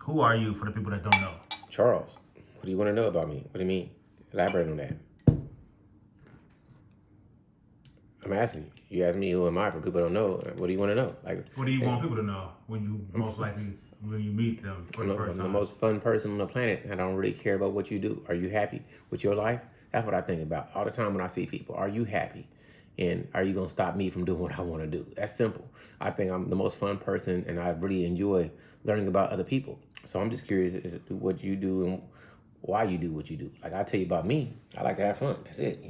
Who are you for the people that don't know? Charles, what do you want to know about me? What do you mean? Elaborate on that. I'm asking you. You asked me who am I for people who don't know. What do you want to know? Like, What do you want people to know when you most likely when you meet them for the first I'm the time? most fun person on the planet. I don't really care about what you do. Are you happy with your life? That's what I think about all the time when I see people. Are you happy? And are you going to stop me from doing what I want to do? That's simple. I think I'm the most fun person, and I really enjoy learning about other people. So I'm just curious as to what you do and why you do what you do. Like, I'll tell you about me. I like to have fun. That's it.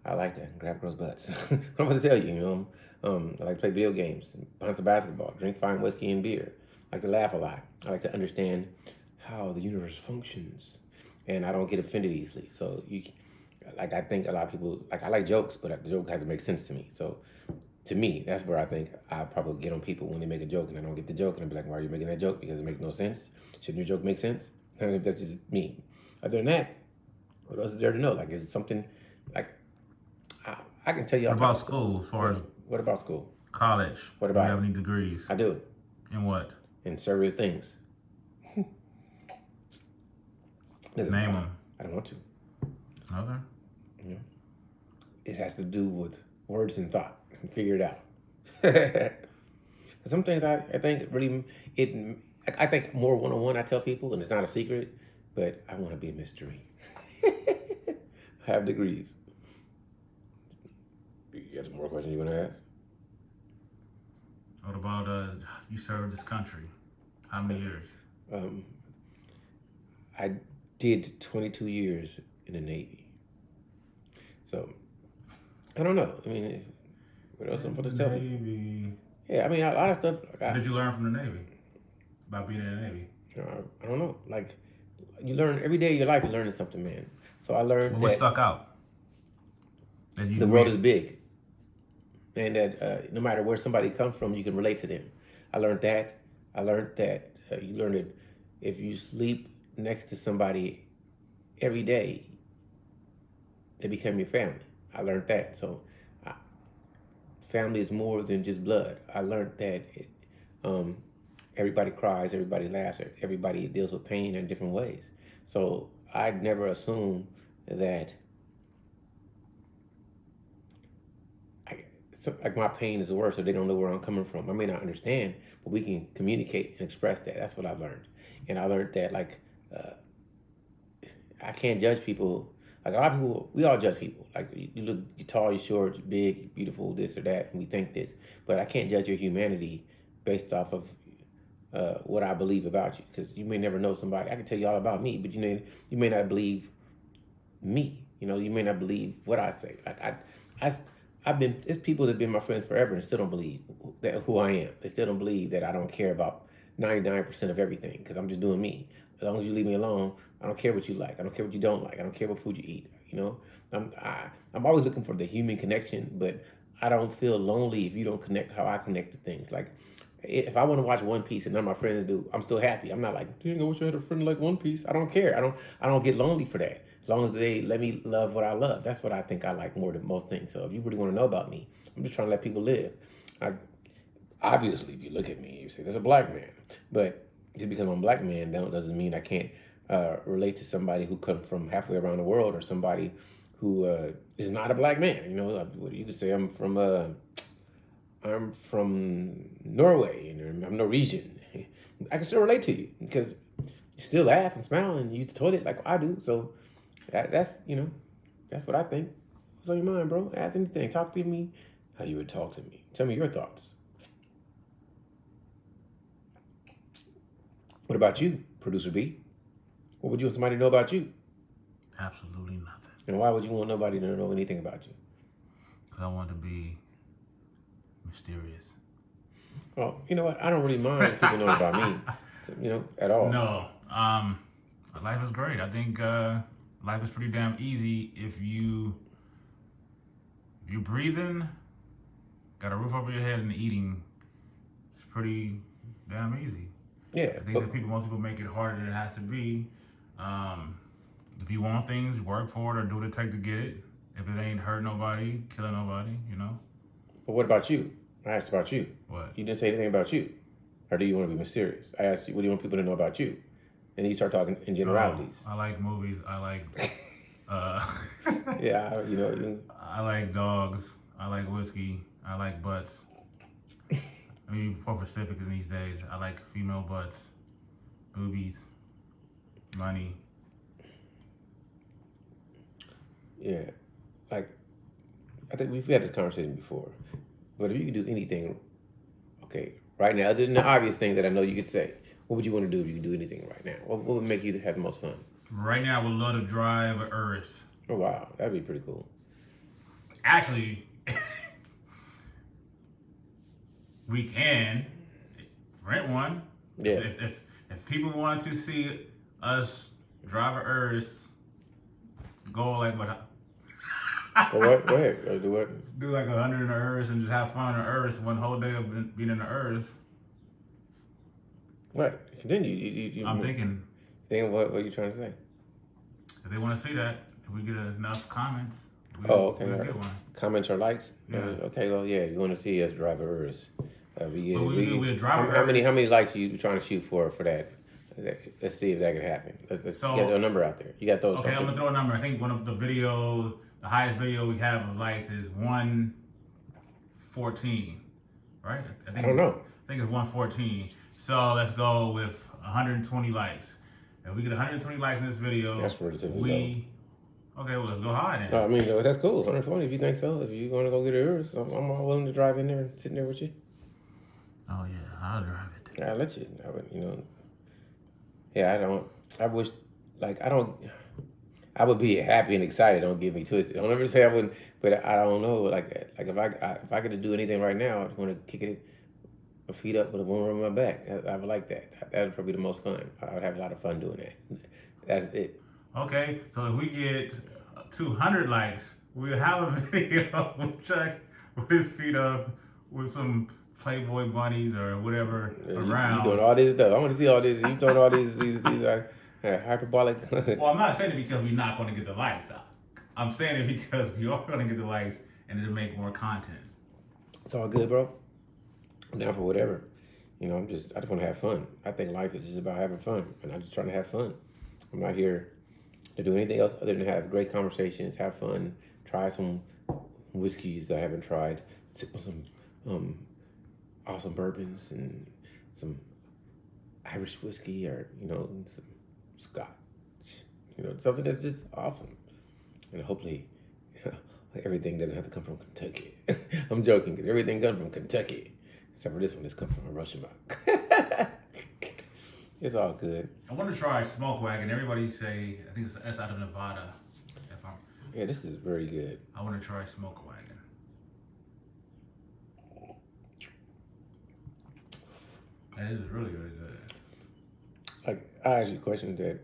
I like to grab girls' butts. I'm going to tell you. I like to play video games, bounce a basketball, drink fine whiskey and beer. I like to laugh a lot. I like to understand how the universe functions, and I don't get offended easily. So I think a lot of people, like, I like jokes, but the joke has to make sense to me. So to me, that's where I think I probably get on people when they make a joke and I don't get the joke, and I'm like, why are you making that joke? Because it makes no sense. Shouldn't your joke make sense? I mean, that's just me. Other than that, what else is there to know? Like, is it something like I can tell you all What type about of stuff. school? As far as What about school? college, What do you about have it? any degrees? I do. In what? In several things. Doesn't Name matter. them. I don't want to. Okay. You know? It has to do with words and thought. Figure it out. Some things I think really I think more one-on-one I tell people, and it's not a secret, but I want to be a mystery. I have degrees. You got some more questions you want to ask? What about you served this country? How many years? I did 22 years in the Navy. So, I don't know. I mean, what else I'm supposed to tell you? Navy. Yeah, I mean, a lot of stuff. What did you learn from the Navy? About being in the Navy? I don't know. Like, you learn every day of your life, you're learning something, man. So I learned Well, what that stuck out? That you the world is big, and that no matter where somebody comes from, you can relate to them. I learned that. I learned that you learn that if you sleep next to somebody every day, they become your family. I learned that. So, family is more than just blood. I learned that everybody cries, everybody laughs, everybody deals with pain in different ways. So I never assume that like my pain is worse, or they don't know where I'm coming from. I may not understand, but we can communicate and express that. That's what I learned, and I learned that I can't judge people. Like, a lot of people, we all judge people. Like, you look, you're tall, you're short, you're big, you're beautiful, this or that, and we think this. But I can't judge your humanity based off of what I believe about you, because you may never know somebody. I can tell you all about me, but you may not believe me. You may not believe what I say. It's people that have been my friends forever and still don't believe who I am. They still don't believe that I don't care about 99% of everything, because I'm just doing me. As long as you leave me alone, I don't care what you like. I don't care what you don't like. I don't care what food you eat. I'm always looking for the human connection, but I don't feel lonely if you don't connect how I connect to things. Like, if I want to watch One Piece and none of my friends do, I'm still happy. I'm not like, dang, I wish I had a friend like One Piece. I don't care. I don't get lonely for that. As long as they let me love what I love. That's what I think I like more than most things. So if you really want to know about me, I'm just trying to let people live. Obviously, if you look at me, you say, there's a black man. But just because I'm a black man doesn't mean I can't relate to somebody who comes from halfway around the world, or somebody who is not a black man. You could say I'm from Norway, and I'm Norwegian. I can still relate to you because you still laugh and smile and use the toilet like I do. So that's what I think. What's on your mind, bro? Ask anything. Talk to me how you would talk to me. Tell me your thoughts. What about you, Producer B? What would you want somebody to know about you? Absolutely nothing. And why would you want nobody to know anything about you? Because I want to be mysterious. Well, you know what? I don't really mind people knowing about me, at all. No. Life is great. I think life is pretty damn easy if you're breathing, got a roof over your head, and eating. It's pretty damn easy. Yeah. I think that most people make it harder than it has to be. If you want things, work for it or do what it takes to get it. If it ain't hurt nobody, killing nobody, But what about you? I asked about you. What? You didn't say anything about you. Or do you want to be mysterious? I asked you, what do you want people to know about you? And you start talking in generalities. I like movies. I like, Yeah, I like dogs. I like whiskey. I like butts. I mean, more specific in these days. I like female butts, boobies, money. yeah, like I think we've had this conversation before. But if you could do anything, okay, right now, other than the obvious thing that I know you could say, what would you want to do if you could do anything right now? What would make you have the most fun? Right now, I would love to drive a Urus. Oh wow, that'd be pretty cool. Actually, we can rent one. Yeah. If people want to see us drive a Urus, go like what? Go what? Go ahead. Go do what? Do like 100 in the Urus and just have fun in the Urus one whole day of being in the Urus. What? Continue. I'm thinking. Think what are you trying to say? If they want to see that, if we get enough comments, Oh, okay. we'll Right. get one. Comments or likes? Yeah. Okay. Well, yeah. You want to see us drive a Urus? We'll drive a how many Urus. likes are you trying to shoot for that? Let's see if that can happen. Let's So- get a number out there. You got those. Okay, I'm gonna throw a number. I think one of the videos, the highest video we have of likes is 114, right? I don't know. I think it's 114. So let's go with 120 likes. If we get 120 likes in this video, That's relatively okay. Well, let's go high then. I mean, that's cool. 120 if you think so. If you're going to go get a Urus, I'm all willing to drive in there and sit in there with you. Oh yeah, I'll drive it. I'll let you. I would, Yeah, I wish, I would be happy and excited. Don't get me twisted. Don't ever say I wouldn't, but I don't know. Like if I could do anything right now, I'd want to kick it, my feet up with a woman on my back. I would like that. That would probably be the most fun. I would have a lot of fun doing that. That's it. Okay, so if we get 200 likes, we'll have a video with Chuck with his feet up with some Playboy bunnies or whatever around. You doing all this stuff. I want to see all this. You doing all these hyperbolic. Well, I'm not saying it because we're not going to get the likes. I'm saying it because we are going to get the likes and it'll make more content. It's all good, bro. I'm down for whatever. I just want to have fun. I think life is just about having fun, and I'm just trying to have fun. I'm not here to do anything else other than have great conversations, have fun, try some whiskeys that I haven't tried, sip on some awesome bourbons and some Irish whiskey or some Scotch, something that's just awesome. And hopefully everything doesn't have to come from Kentucky. I'm joking, because everything comes from Kentucky. Except for this one, it's come from a Russian mouth. It's all good. I want to try Smoke Wagon. Everybody say, I think it's out of Nevada. Yeah, this is very good. I want to try Smoke Wagon. This is really, really good. I ask you a question that,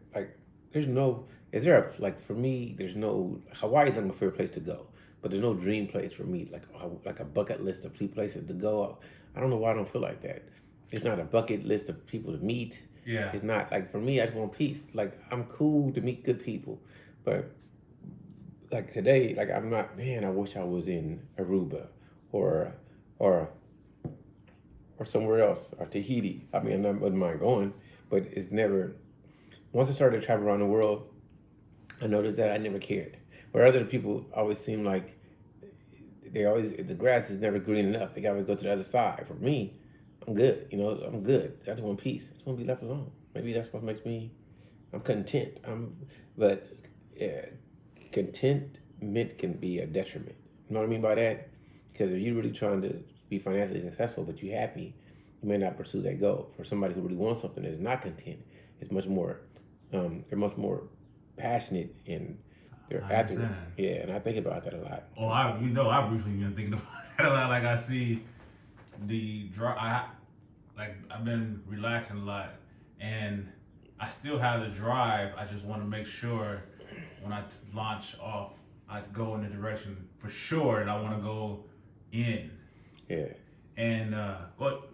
for me, there's no, Hawaii is like my favorite place to go, but there's no dream place for me, like a bucket list of places to go. I don't know why I don't feel like that. It's not a bucket list of people to meet. Yeah. It's not, for me, I just want peace. I'm cool to meet good people, but, today, I'm not, man, I wish I was in Aruba or somewhere else, or Tahiti. I mean, I wouldn't mind going, but it's never, once I started to travel around the world, I noticed that I never cared. Where other people always seem like the grass is never green enough. They always go to the other side. For me, I'm good. I'm good. I just want peace. I just want to be left alone. Maybe that's what makes me, I'm content. Contentment can be a detriment. You know what I mean by that? Because if you're really trying to be financially successful, but you're happy, you may not pursue that goal. For somebody who really wants something that's not content, it's much more, they're much more passionate in their after. Yeah, and I think about that a lot. Oh, I've recently been thinking about that a lot. I see the I've been relaxing a lot, and I still have the drive. I just want to make sure when I launch off, I go in the direction for sure that I want to go in. Yeah. And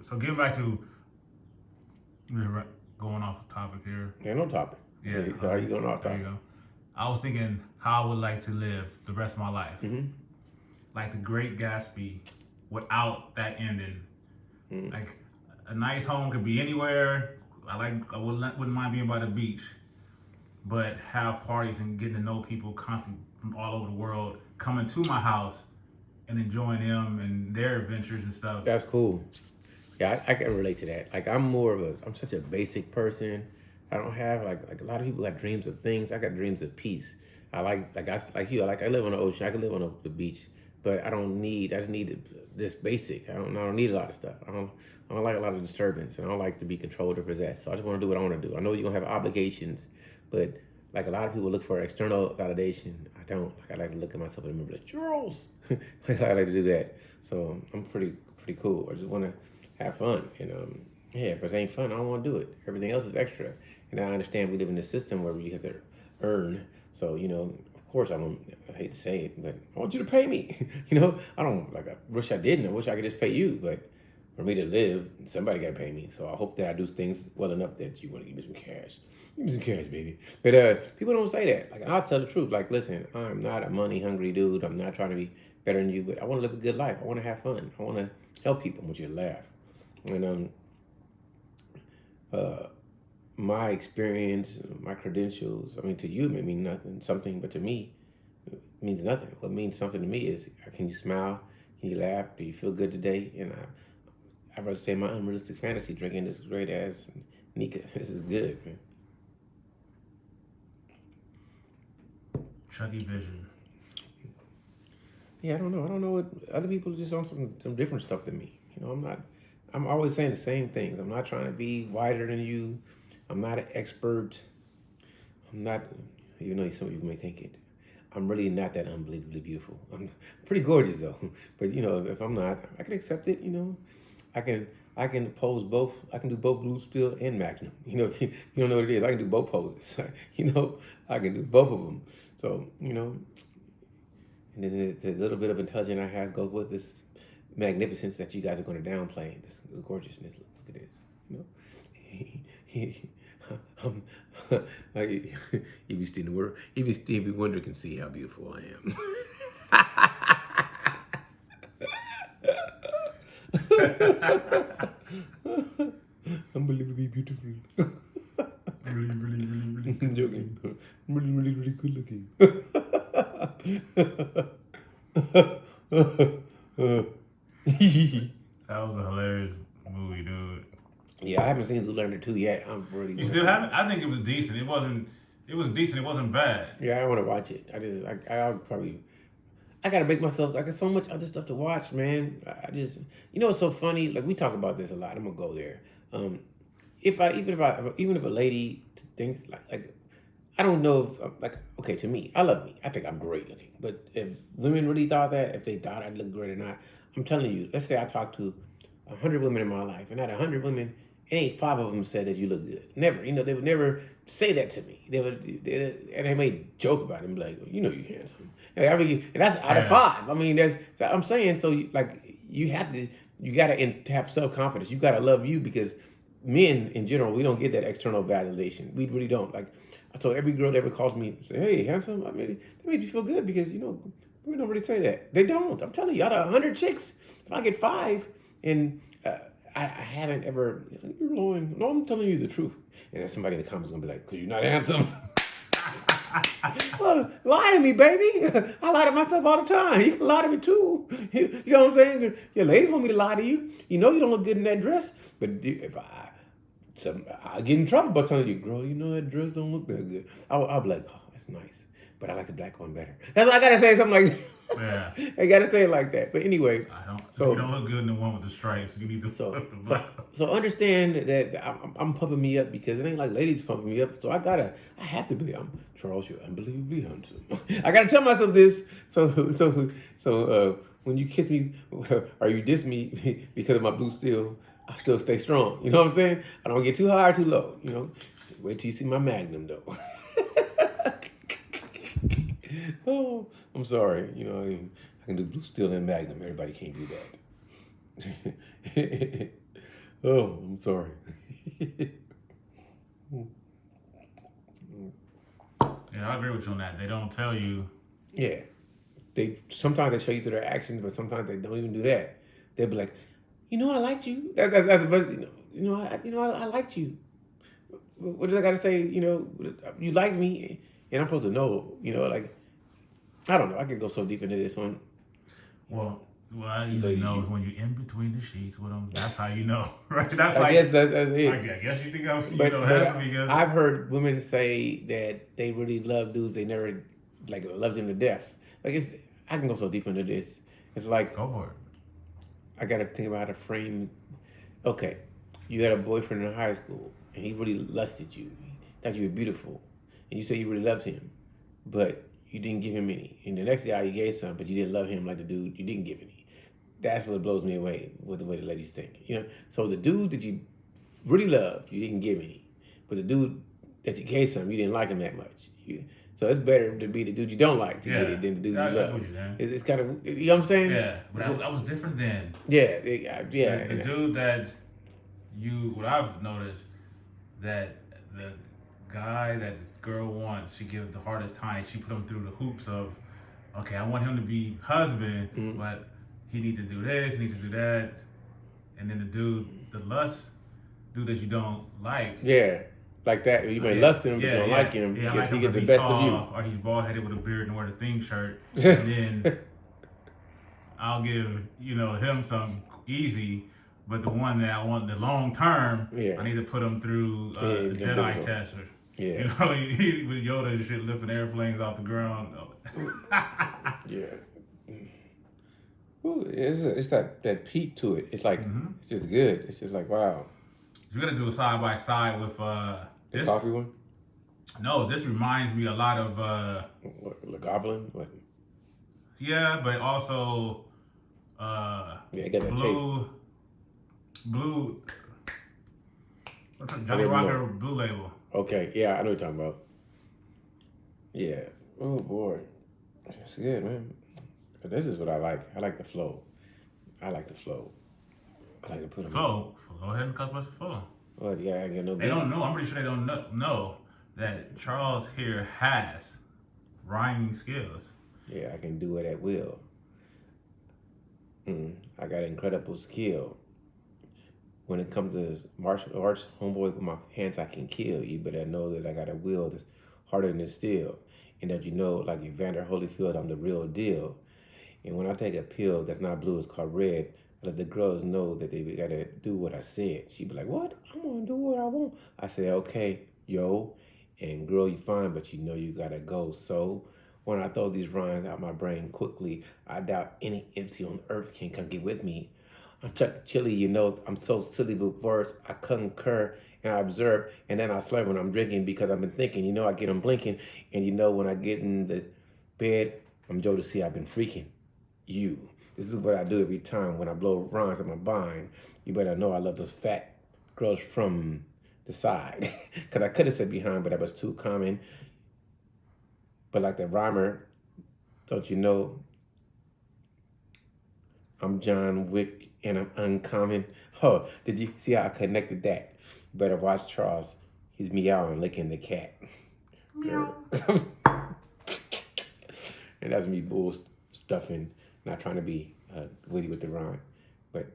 so getting back to going off the topic here. Yeah, no topic. Yeah. So how you going off There topic? you go. I was thinking how I would like to live the rest of my life. Mm-hmm. Like the Great Gatsby without that ending. Mm-hmm. Like a nice home could be anywhere. I wouldn't mind being by the beach, but have parties and getting to know people constantly from all over the world coming to my house and enjoying them and their adventures and stuff. That's cool. Yeah, I can relate to that. Like I'm such a basic person. I don't have like a lot of people got dreams of things. I got dreams of peace. Like you. I live on the ocean. I could live on the beach, but I don't need. I just need this basic. I don't need a lot of stuff. I don't like a lot of disturbance. And I don't like to be controlled or possessed. So I just want to do what I want to do. I know you're gonna have obligations, but like a lot of people look for external validation. I don't. Like I like to look at myself and remember like Charles. I like to do that. So I'm pretty cool. I just want to have fun. And yeah, if it ain't fun, I don't want to do it. Everything else is extra. And I understand we live in a system where you have to earn. So, of course I hate to say it, but I want you to pay me. I wish I didn't. I wish I could just pay you. But for me to live, somebody got to pay me. So I hope that I do things well enough that you want to give me some cash. Give me some cash, baby. But people don't say that. Like, I'll tell the truth. Like, listen, I'm not a money hungry dude. I'm not trying to be better than you, but I want to live a good life. I want to have fun. I want to help people. I want you to laugh. And my experience, my credentials, I mean, to you it may mean something, but to me, it means nothing. What means something to me is, can you smile? Can you laugh? Do you feel good today? And I'd rather say my unrealistic fantasy drinking this great ass Nika. This is good, man. Chucky Vision. Yeah, I don't know. I don't know what other people are just on some different stuff than me. I'm always saying the same things. I'm not trying to be wider than you. I'm not an expert. I'm not, some of you may think it. I'm really not that unbelievably beautiful. I'm pretty gorgeous though. But if I'm not, I can accept it, I can pose both. I can do both Blue Steel and Magnum. If you don't know what it is, I can do both poses. I can do both of them. So, and then the little bit of intelligence I have goes with this magnificence that you guys are going to downplay. This gorgeousness. Look at this. Even Stevie Wonder can see how beautiful I am. Unbelievably beautiful. Really. I'm joking. Really good looking. That was a hilarious movie, dude. Yeah, I haven't seen Zoolander 2 yet. I'm really. You still haven't? I think it was decent. It wasn't. It was decent. It wasn't bad. Yeah, I want to watch it. I'll probably. I gotta make myself. I got so much other stuff to watch, man. I just. It's so funny. Like we talk about this a lot. I'm gonna go there. Even if a lady thinks like I don't know if okay, to me, I love me. I think I'm great looking. But if women really thought that, if they thought I'd look great or not, I'm telling you. Let's say I talked to 100 women in my life, and out of 100 women, it ain't 5 of them said that you look good. Never. They would never say that to me. And they may joke about it and be like, you're handsome. And that's out of 5. I mean, I'm saying, so you gotta have self-confidence. You gotta love you because men in general, we don't get that external validation. We really don't. So every girl that ever calls me and say, hey, handsome, that makes me feel good because, women don't really say that. They don't. I'm telling you, out of 100 chicks, if I get 5 and I haven't ever, you're lying. No, I'm telling you the truth. And then somebody in the comments is going to be like, because you're not handsome. Well, lie to me, baby. I lie to myself all the time. You can lie to me too. You know what I'm saying? Your ladies want me to lie to you. You know you don't look good in that dress. But if I get in trouble by telling you, girl, that dress don't look that good. I'll be like, oh, that's nice. But I like the black one better. That's why I gotta say something like that. Yeah. I gotta say it like that. But anyway, so you don't look good in the one with the stripes. You need to flip the black. So understand that I'm pumping me up because it ain't like ladies pumping me up. So I have to be. I'm Charles. You're unbelievably handsome. I gotta tell myself this. So when you kiss me or you diss me because of my blue steel, I still stay strong. You know what I'm saying? I don't get too high or too low. Wait till you see my Magnum though. Oh, I'm sorry. I can do blue steel and Magnum. Everybody can't do that. Oh, I'm sorry. Yeah, I agree with you on that. They don't tell you. Yeah, sometimes they show you through their actions, but sometimes they don't even do that. They'll be like, I liked you. That's the best. I liked you. What did I gotta say? You liked me, and I'm supposed to know. Like I don't know. I could go so deep into this one. Well, what I usually Ladies, know you. is when you're in between the sheets with them. That's how you know, right? That's I like, guess that's I it. guess you think of, But handsome because I've heard women say that they really love dudes they never like loved them to death. Like I can go so deep into this. It's like go for it. I gotta think about how to frame. Okay, you had a boyfriend in high school, and he really lusted you. He thought you were beautiful, and you said you really loved him, but you didn't give him any. And the next guy you gave some, but you didn't love him like the dude you didn't give any. That's what blows me away with the way the ladies think. So the dude that you really loved, you didn't give any, but the dude that you gave some, you didn't like him that much. So it's better to be the dude you don't like to get Yeah, it than the dude I, you I get love. what you're saying. It's kind of, you know what I'm saying? Yeah, but I was different then. Yeah, The dude that what I've noticed that the guy that the girl wants, she gives the hardest time. She put him through the hoops of, okay, I want him to be husband, but he needs to do this, he needs to do that, and then the lust dude that you don't like. Yeah, like that. You may lust him, but you don't like him. Yeah, I like He him gets because the he's best of you. tall, or he's bald headed with a beard and wear the thing shirt, and then I'll give him some easy. But the one that I want the long term, Yeah. I need to put him through the Jedi test. Yeah. He with Yoda and shit lifting airplanes off the ground. Yeah. Ooh, it's that peak to it. It's like it's just good. It's just like wow. You're gonna do a side by side with The this coffee one? No, this reminds me a lot of The Goblin? What? yeah, but also Yeah, it got that blue what's that? Johnny Rocker Blue Label. Okay, yeah, I know what you're talking about. Yeah. Oh boy. That's good, man. But this is what I like. I like the flow. I like the flow. I like to put them Flow. Go ahead and cut us the flow. Well, yeah, I get no They don't know. I'm pretty sure they don't know that Charles here has rhyming skills. Yeah, I can do it at will. I got incredible skill. When it comes to martial arts, homeboy, with my hands I can kill. You better know that I got a will that's harder than steel. And that like Evander Holyfield, I'm the real deal. And when I take a pill that's not blue, it's called red, I let the girls know that they gotta do what I said. She'd be like, what? I'm gonna do what I want. I say, okay, yo. And girl, you fine, but you gotta go. So when I throw these rhymes out my brain quickly, I doubt any MC on earth can come get with me. I'm Chuck Chili, I'm so silly with words. I concur and I observe, and then I slur when I'm drinking because I've been thinking, I get them blinking. And when I get in the bed, I'm Joe to see I've been freaking you. This is what I do every time when I blow rhymes on my bind. You better know I love those fat girls from the side. Because I could have said behind, but that was too common. But like the rhymer, don't you know, I'm John Wick and I'm uncommon. Oh, did you see how I connected that? You better watch Charles. He's meowing, licking the cat. Meow. And that's me bull stuffing, not trying to be witty with the rhyme. But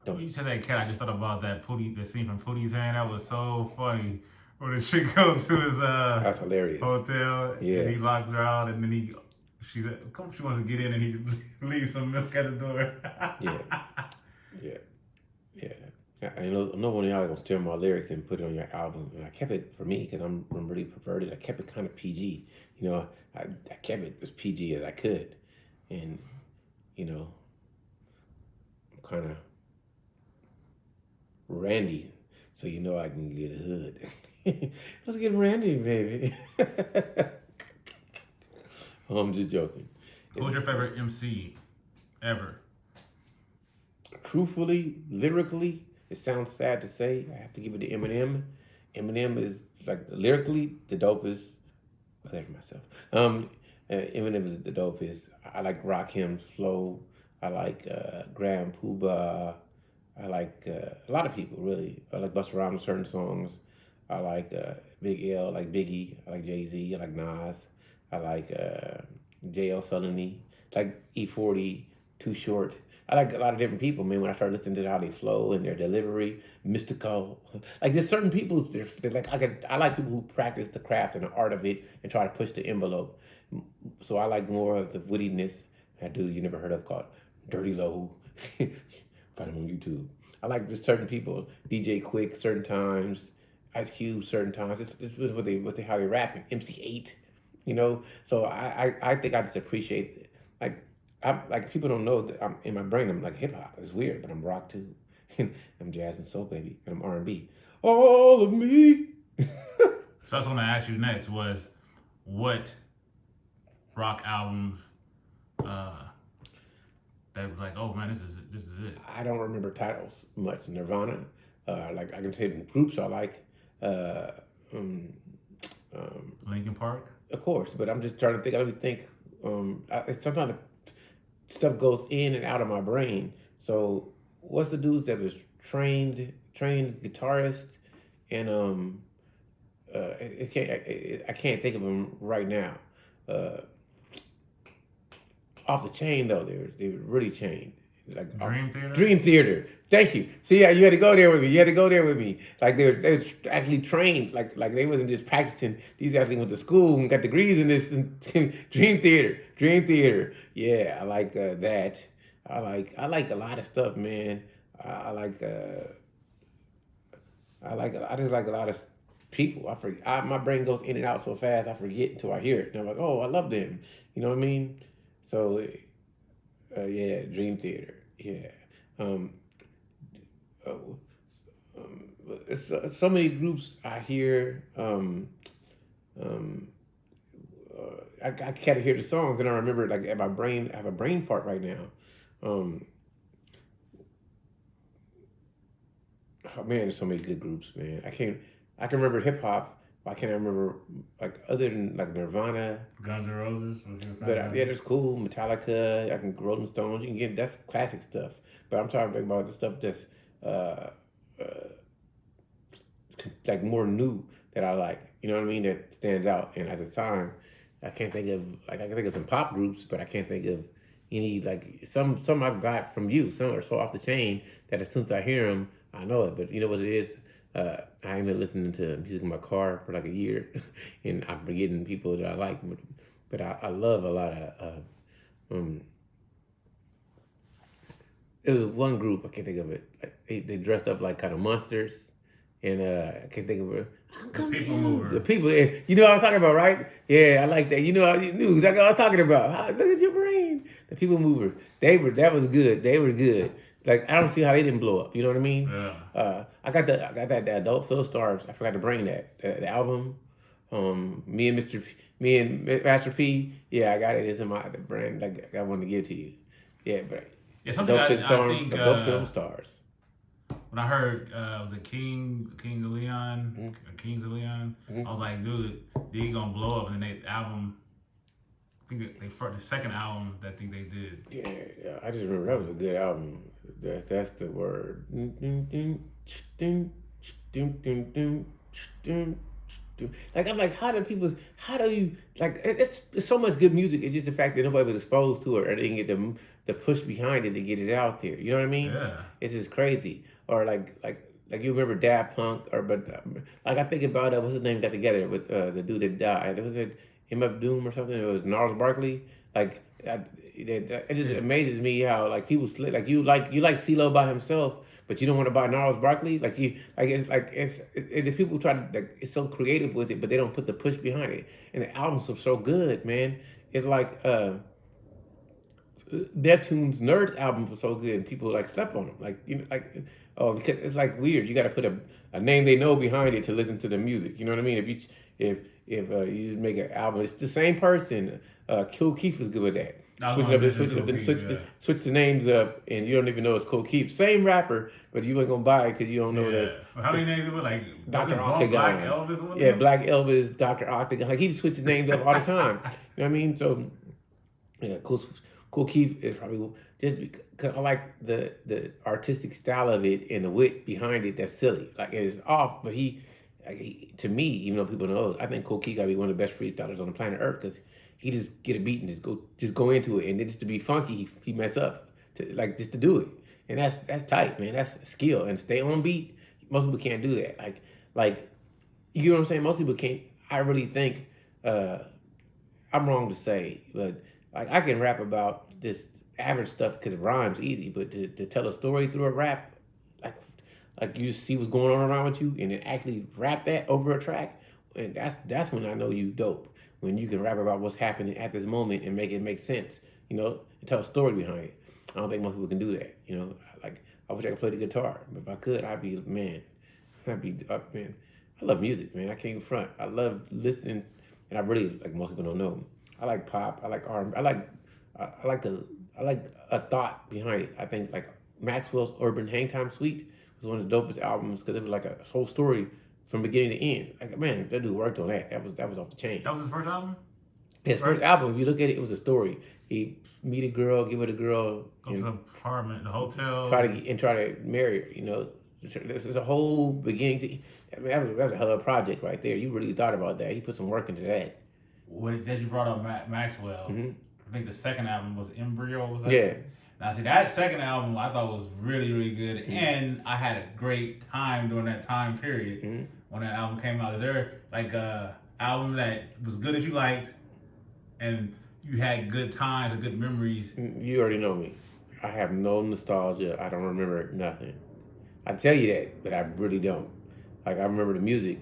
don't. When you said that cat, I just thought about that scene from Pootie's Hand. That was so funny. Where the chick goes to his That's hilarious. hotel, Yeah. and he locks her out, and then she wants to get in, and he leaves some milk at the door. Yeah. I know one of y'all gonna steal my lyrics and put it on your album, and I kept it for me because I'm really perverted. I kept it kind of PG. I kept it as PG as I could, and I'm kind of randy, so I can get hood. Let's get randy, baby. I'm just joking. Who's your favorite MC ever? Truthfully, lyrically, it sounds sad to say. I have to give it to Eminem. Eminem is lyrically the dopest. I think for myself. Eminem is the dopest. I like Rakim's flow. I like Graham Puba. I like a lot of people really. I like Busta Rhymes certain songs. I like Big L. I like Biggie. I like Jay-Z. I like Nas. I like JL Felony. I like E40. Too Short. I like a lot of different people, man. When I start listening to how they flow and their delivery, mystical. Like there's certain people, they're like I like people who practice the craft and the art of it and try to push the envelope. So I like more of the wittiness. That dude you never heard of called Dirty Low. Find him on YouTube. I like just certain people, DJ Quick, certain times, Ice Cube, certain times. It's what they how they rapping. MC8, you know. So I think I just appreciate it. Like like people don't know that I'm in my brain. I'm like hip hop. It's weird, but I'm rock too. I'm jazz and soul baby, and I'm R&B. All of me. So that's what I asked you next was what rock albums that was like, oh man, this is it. I don't remember titles much. Nirvana. Like I can say groups I like. Uh, um, Linkin Park. of course, but I'm just trying to think. Let me think. Sometimes stuff goes in and out of my brain. So what's the dude that was trained guitarist and I can't think of him right now. Uh, off the chain though, they were really chained. Like Dream Theater. Dream Theater. Thank you. See, yeah, you had to go there with me. You had to go there with me. Like they were actually trained. Like they wasn't just practicing. These actually went to school and got degrees in this. Dream Theater. Dream Theater. Yeah, I like that. I like a lot of stuff, man. I like I just like a lot of people. I forget. My brain goes in and out so fast. I forget until I hear it, and I'm like, oh, I love them. You know what I mean? So, yeah, Dream Theater. Yeah. Oh, it's, so many groups I hear. I can't hear the songs, and I remember like at my brain. I have a brain fart right now. Oh man, there's so many good groups, man. I can remember hip hop. But I can't remember like other than like Nirvana. Guns N' Roses. But yeah, that's cool. Metallica. I can Rolling Stones. You can get that's classic stuff. But I'm talking about the stuff that's uh, uh, like more new that I like. You know what I mean? That stands out. And at the time, I can't think of like I can think of some pop groups, but I can't think of any like some I've got from you. Some are so off the chain that as soon as I hear them, I know it. But you know what it is? I ain't been listening to music in my car for like a year, and I'm forgetting people that I like. But I love a lot of. It was one group I can't think of it. Like they dressed up like kind of monsters, and I can't think of it. The People Mover. The people, you know what I was talking about, right? Yeah, I like that. You know, you knew that's what I was talking about. Look at your brain. The People Mover. That was good. They were good. Like I don't see how they didn't blow up. You know what I mean? Yeah. I got that the Adult Phil Stars. I forgot to bring that the album. Me and Master P. Yeah, I got it. It's in my the brand. Like I wanted to give to you. Yeah, but Yeah, something I think Adult Film Stars. when I heard was it King of Leon, or Kings of Leon, I was like, dude, they gonna blow up. And then they album, I think the second album that I think they did. Yeah, I just remember that was a good album. That's the word. Like I'm like, how do you like? It's so much good music. It's just the fact that nobody was exposed to it, or they didn't get the push behind it to get it out there. You know what I mean? Yeah. It's just crazy. Or like you remember Daft Punk, or but like I think about what's his name got together with the dude that died. Was it MF Doom or something? It was Gnarls Barkley. Like it just amazes me how like people like you like CeeLo by himself, but you don't want to buy Gnarls Barkley. Like you like the people try to like it's so creative with it, but they don't put the push behind it. And the albums are so good, man. It's like Neptune's Nerds album was so good, and people like slept on them. Like you know, like because it's like weird. You got to put a name they know behind it to listen to the music. You know what I mean? If you just make an album, it's the same person. Kill Keith was good with that. Switch the names up, and you don't even know it's Cool Keith. Same rapper, but you ain't gonna buy it because you don't know that. Well, how many names it was like Dr. Octagon, Black Elvis? Yeah, Black Elvis, Dr. Octagon. Like he just switches names up all the time. You know what I mean? So yeah, Cool Keith is probably just because I like the artistic style of it and the wit behind it. That's silly. Like it is off, but to me, even though people know, I think Cool Keith gotta be one of the best freestylers on the planet Earth because he just get a beat and just go into it, and then just to be funky, he mess up. like just to do it, and that's tight, man. That's skill and stay on beat. Most people can't do that. Like you know what I'm saying. Most people can't. I really think uh, I'm wrong to say, but like I can rap about this average stuff because it rhymes easy, but to tell a story through a rap, like like you just see what's going on around with you and then actually rap that over a track, and that's when I know you dope. When you can rap about what's happening at this moment and make it make sense, and tell a story behind it. I don't think most people can do that. Like I wish I could play the guitar, but if I could, I'd be man. I'd be man. I love music, man. I can't even front. I love listening, and I really like most people don't know. I like pop. I like R. I like a thought behind it. I think like Maxwell's Urban Hangtime Suite was one of the dopest albums because it was like a whole story from beginning to end. Like man, that dude worked on that. That was off the chain. That was his first album. His first album, if you look at it, it was a story. He meet a girl, give her the girl, Go to the apartment, the hotel. try to marry her. This is a whole beginning to. I mean, that was a hell of a project right there. You really thought about that. He put some work into that. That you brought up Maxwell. Mm-hmm. I think the second album was Embryo. Was that? Yeah. Now see that second album I thought was really really good, and I had a great time during that time period when that album came out. Is there like a album that was good that you liked, and you had good times and good memories? You already know me. I have no nostalgia. I don't remember nothing. I tell you that, but I really don't. Like I remember the music,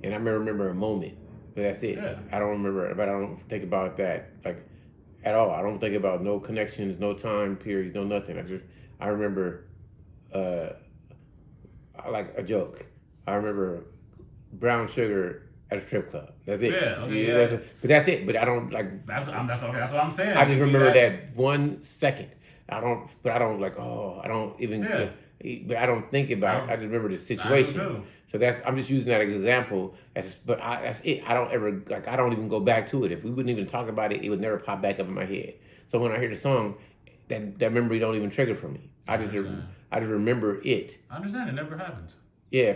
and I remember a moment, but that's it. Yeah. I don't remember, but I don't think about that like at all. I don't think about no connections, no time periods, no nothing. I remember, I like a joke. I remember brown sugar at a strip club. That's it. Yeah, okay, yeah. But that's it. But I don't like. That's what I'm saying. I just remember that 1 second. I don't like. Oh, I don't even. Yeah. But I don't think about it. I just remember the situation. I do too. So I'm just using that example that's it. I don't ever like. I don't even go back to it. If we wouldn't even talk about it, it would never pop back up in my head. So when I hear the song, that memory don't even trigger for me. I just remember it. I understand. It never happens. Yeah,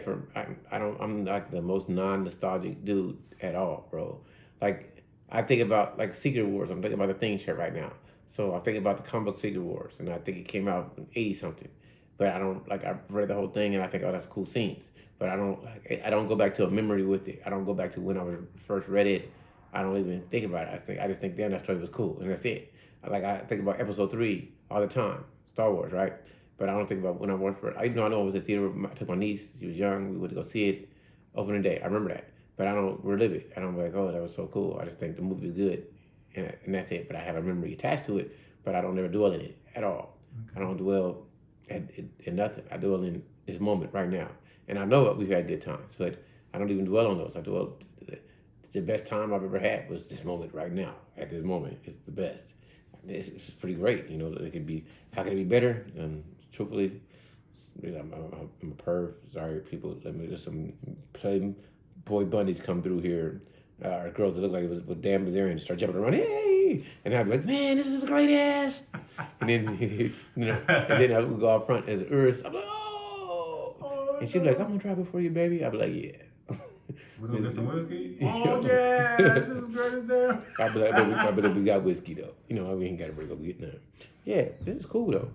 I'm like the most non-nostalgic dude at all, bro. Like I think about like Secret Wars. I'm thinking about the Thing shirt right now. So I think about the comic book Secret Wars, and I think it came out in 80 something. But I don't like I read the whole thing and I think, oh, that's cool scenes. But I don't go back to a memory with it. I don't go back to when I was first read it. I don't even think about it. I just think damn, that story was cool and that's it. I think about episode 3 all the time, Star Wars, right? But I don't think about when I went for it. Even though I know it was a theater, I took my niece, she was young, we went to go see it, opening day. I remember that. But I don't relive it. I don't be like, oh, that was so cool. I just think the movie was good and that's it. But I have a memory attached to it, but I don't ever dwell in it at all. Okay. I don't dwell in nothing. I dwell in this moment right now. And I know we've had good times, but I don't even dwell on those. I dwell, the best time I've ever had was this moment right now. At this moment, it's the best. It's pretty great. It could be, how can it be better? Truthfully, I'm a perv. Sorry, people. Let me just some Playboy bunnies come through here. Or girls that look like it was with damn Bilzerian start jumping around. Hey! And I'd be like, man, this is the greatest. And then, and then I would go out front as Urus. I'm like, oh! And she'd be like, I'm gonna try before you, baby. I'd be like, yeah. We're gonna get some whiskey. Oh yeah, this is great as damn. I believe we got whiskey though. We ain't gotta go get none. Yeah, this is cool though.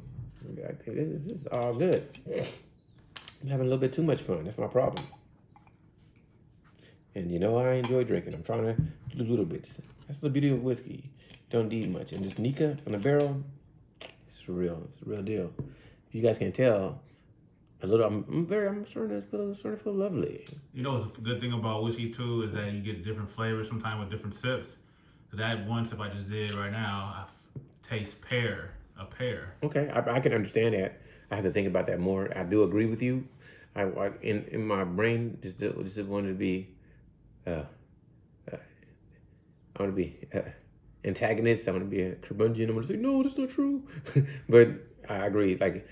This is all good. I'm having a little bit too much fun. That's my problem. And I enjoy drinking. I'm trying to do little bits. That's the beauty of whiskey. Don't need much. And this Nika on the barrel, it's real. It's a real deal. If you guys can tell, I'm starting to feel lovely. What's a good thing about whiskey too is that you get different flavors sometimes with different sips. So that one sip I just did right now, I taste a pear. Okay, I can understand that. I have to think about that more. I do agree with you. In my brain, just wanted to be. I want to be antagonist. I want to be a curmudgeon. I want to say no, that's not true. But I agree. Like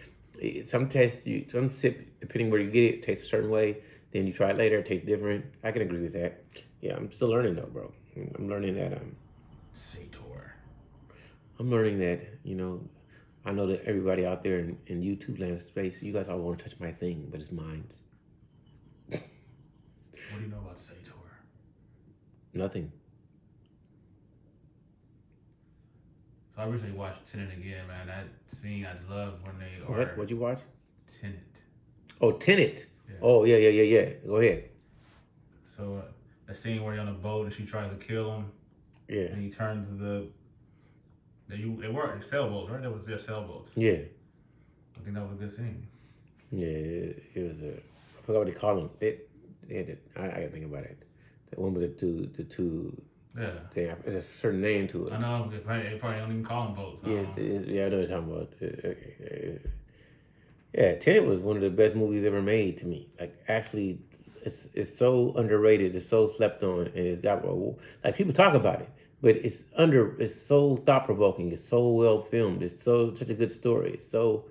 some sip, depending where you get it, tastes a certain way. Then you try it later, it tastes different. I can agree with that. Yeah, I'm still learning though, bro. I'm learning that. Sator. I'm learning that. I know that everybody out there in YouTube land space, you guys all want to touch my thing, but it's mine. What do you know about Sator? Nothing. So I recently watched Tenet again, man. That scene I love when they What? are What'd you watch? Tenet. Oh, Tenet. Yeah. Oh, yeah. Go ahead. So the scene where they're on a boat and she tries to kill him, Yeah. and he turns they were sailboats, right? That was their sailboats. Yeah. I think that was a good scene. Yeah. It was a. I forgot what they call them. They had it. I gotta think about it. The one with the two. Yeah. There's a certain name to it. I know they probably don't even call them boats. Yeah. Yeah. I know what you're talking about. Yeah. Tenet was one of the best movies ever made to me. Like actually, it's so underrated. It's so slept on, and it's got like people talk about it, but it's so thought provoking. It's so well filmed. It's such a good story. It's so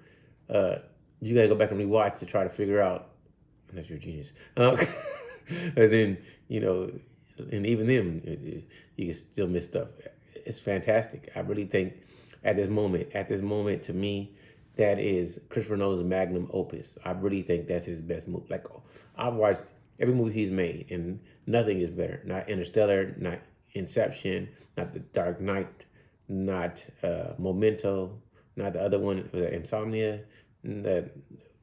uh, you got to go back and rewatch to try to figure out. Unless you're a genius, and then and even then you can still miss stuff. It's fantastic. I really think at this moment, to me, that is Christopher Nolan's magnum opus. I really think that's his best movie. Like I've watched every movie he's made, and nothing is better. Not Interstellar, not Inception, not The Dark Knight, not Memento, not the other one, Insomnia. That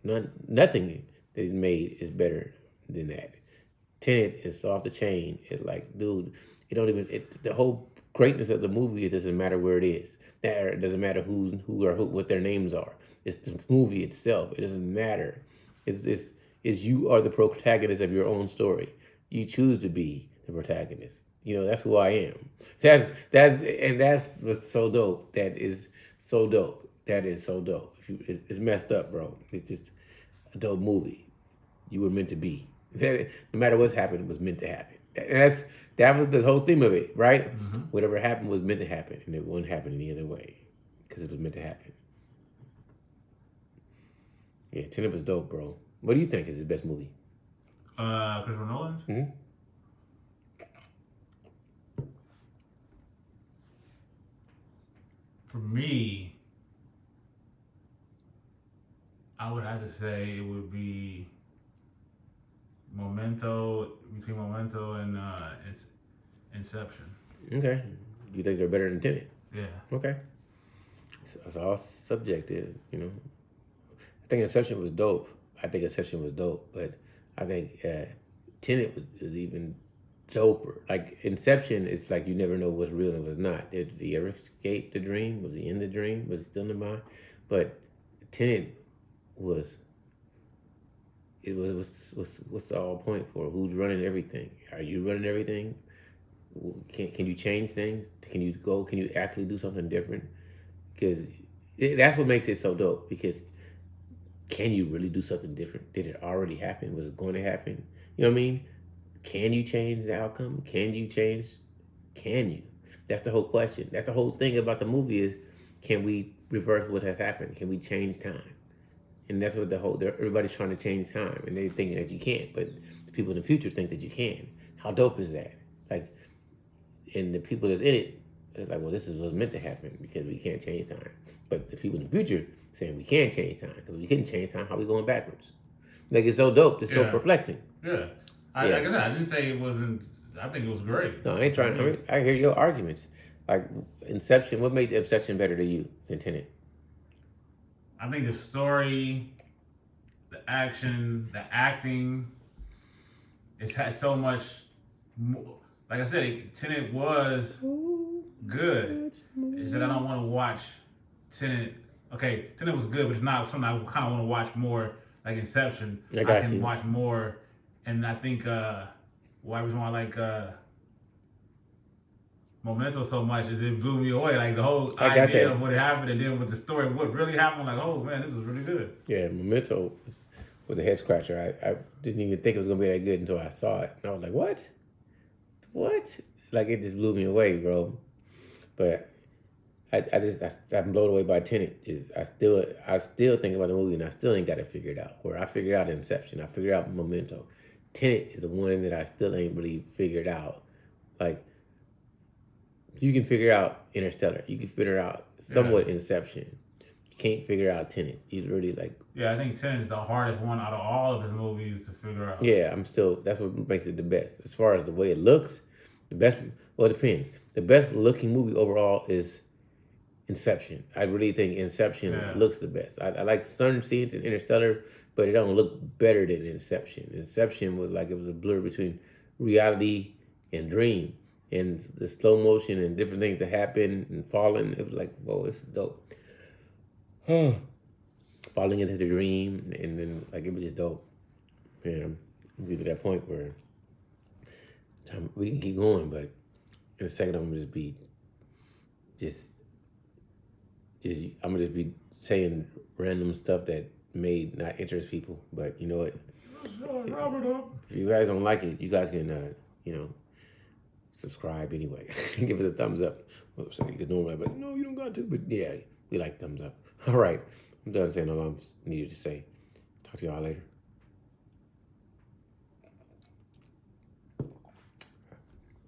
nothing that he's made is better than that. Tenet is off the chain. It's like, dude, it don't even. The whole greatness of the movie, it doesn't matter where it is. It doesn't matter what their names are. It's the movie itself. It doesn't matter. It's you are the protagonist of your own story. You choose to be the protagonist. That's who I am. That's what's so dope. That is so dope. That is so dope. It's messed up, bro. It's just a dope movie. You were meant to be. No matter what's happened, it was meant to happen. That was the whole theme of it, right? Mm-hmm. Whatever happened was meant to happen, and it wouldn't happen any other way because it was meant to happen. Yeah, Tenet was dope, bro. What do you think is his best movie? Christopher Nolan's. Mm-hmm. For me, I would have to say it would be between Memento and it's Inception. Okay. You think they're better than Tenet? Yeah. Okay. It's all subjective, I think Inception was dope. But I think Tenet was even doper. Like Inception, it's like you never know what's real and what's not. Did he ever escape the dream? Was he in the dream? Was he still in the mind? But Tenet was. It was what's the all point for? Who's running everything? Are you running everything? Can you change things? Can you actually do something different? Because that's what makes it so dope. Because can you really do something different? Did it already happen? Was it going to happen? You know what I mean? Can you change the outcome? Can you change? Can you? That's the whole question. That's the whole thing about the movie is, can we reverse what has happened? Can we change time? And that's what everybody's trying to change time, and they're thinking that you can't, but the people in the future think that you can. How dope is that? Like, and the people that's in it, it's like, well, this is what's meant to happen because we can't change time. But the people in the future saying we can change time because we couldn't change time. How are we going backwards? Like, it's so dope. It's so perplexing. Yeah. Like I said, I didn't say it wasn't. I think it was great. No, I ain't trying. I hear your arguments. Like Inception. What made Inception better to you than Tenet? I think the story, the action, the acting, it's had so much more. Like I said, Tenet was good. It's that I don't want to watch Tenet. Okay, Tenet was good, but it's not something I kind of want to watch more. Like Inception, I can watch more, and I think why reason why I like Memento so much is it blew me away. Like the whole idea of what happened, and then with the story, what really happened. Like, oh man, this was really good. Yeah, Memento was a head scratcher. I didn't even think it was gonna be that good until I saw it, and I was like, what? Like it just blew me away, bro. But I'm blown away by Tenet. I still think about the movie, and I still ain't got it figured out. Where I figured out Inception, I figured out Memento. Tenet is the one that I still ain't really figured out. Like, you can figure out Interstellar. You can figure out somewhat Inception. You can't figure out Tenet. He's really like... Yeah, I think Tenet is the hardest one out of all of his movies to figure out. Yeah, that's what makes it the best. As far as the way it looks, the best... Well, it depends. The best looking movie overall is Inception. I really think Inception Yeah. looks the best. I like certain scenes in Interstellar, but it don't look better than Inception. Inception was like it was a blur between reality and dream, and the slow motion and different things that happen and falling. It was like, whoa, it's dope. Falling into the dream, and then like it was just dope. And we get to that point where we can keep going, but in a second I'm gonna just be just I'm gonna just be saying random stuff that may not interest people. But you know what? If you guys don't like it, you guys can subscribe anyway. Give us a thumbs up. Because normally I'm like, no, you don't got to. But yeah, we like thumbs up. All right, I'm done saying all I needed to say. Talk to y'all later.